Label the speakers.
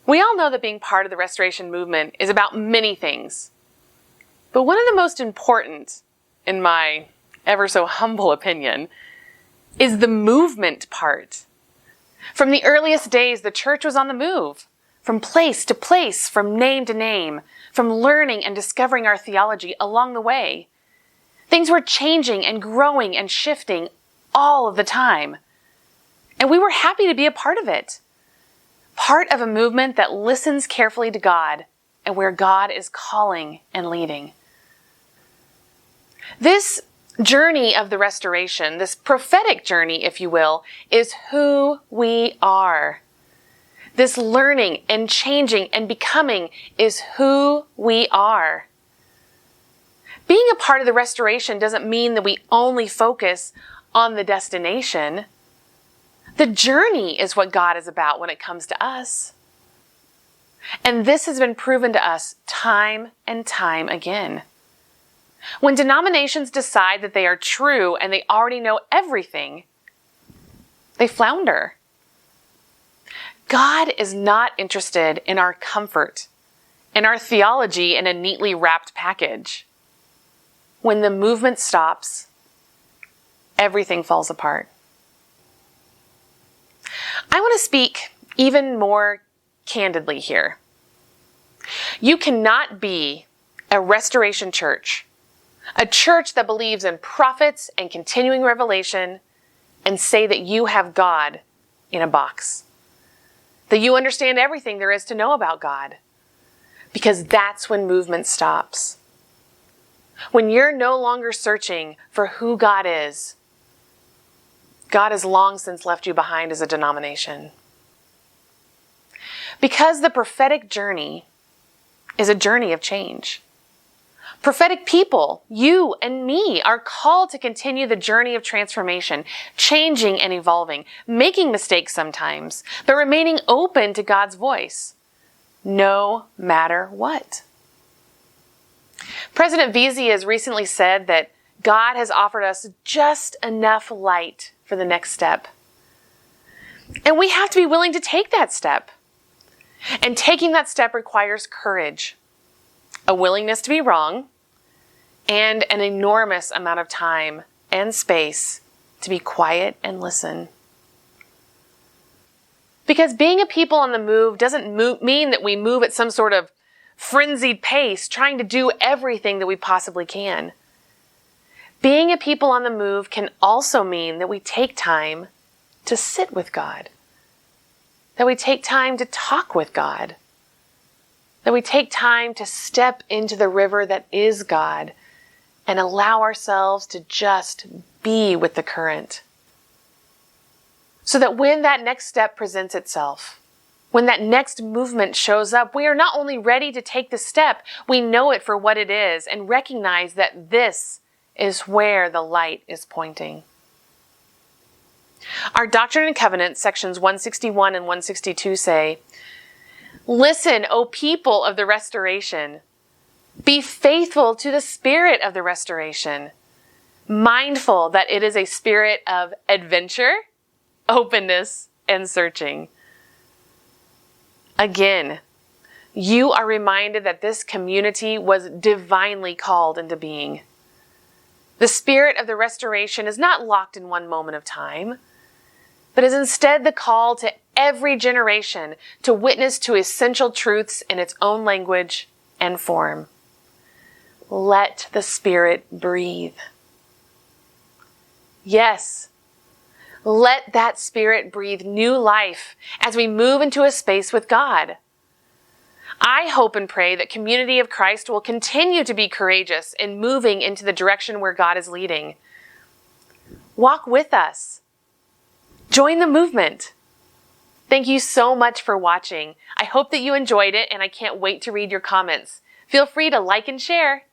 Speaker 1: We all know that being part of the restoration movement is about many things. But one of the most important, in my ever so humble opinion, is the movement part. From the earliest days, the church was on the move, from place to place, from name to name, from learning and discovering our theology along the way. Things were changing and growing and shifting all of the time. And we were happy to be a part of it. Part of a movement that listens carefully to God and where God is calling and leading. This journey of the restoration, this prophetic journey, if you will, is who we are. This learning and changing and becoming is who we are. Being a part of the restoration doesn't mean that we only focus on the destination. The journey is what God is about when it comes to us. And this has been proven to us time and time again. When denominations decide that they are true and they already know everything, they flounder. God is not interested in our comfort, in our theology in a neatly wrapped package. When the movement stops, everything falls apart. I want to speak even more candidly here. You cannot be a restoration church, a church that believes in prophets and continuing revelation, and say that you have God in a box, that you understand everything there is to know about God, because that's when movement stops. When you're no longer searching for who God has long since left you behind as a denomination. Because the prophetic journey is a journey of change. Prophetic people, you and me, are called to continue the journey of transformation, changing and evolving, making mistakes sometimes, but remaining open to God's voice, no matter what. President Vesey has recently said that God has offered us just enough light for the next step. And we have to be willing to take that step. And taking that step requires courage, a willingness to be wrong, and an enormous amount of time and space to be quiet and listen. Because being a people on the move doesn't mean that we move at some sort of frenzied pace, trying to do everything that we possibly can. Being a people on the move can also mean that we take time to sit with God, that we take time to talk with God, that we take time to step into the river that is God and allow ourselves to just be with the current. So that when that next step presents itself, when that next movement shows up, we are not only ready to take the step, we know it for what it is and recognize that this is where the light is pointing. Our Doctrine and Covenants, sections 161 and 162 say, "Listen, O people of the restoration. Be faithful to the spirit of the restoration, mindful that it is a spirit of adventure, openness, and searching." Again, you are reminded that this community was divinely called into being. The spirit of the restoration is not locked in one moment of time, but is instead the call to every generation to witness to essential truths in its own language and form. Let the Spirit breathe. Yes, let that Spirit breathe new life as we move into a space with God. I hope and pray that Community of Christ will continue to be courageous in moving into the direction where God is leading. Walk with us. Join the movement. Thank you so much for watching. I hope that you enjoyed it, and I can't wait to read your comments. Feel free to like and share.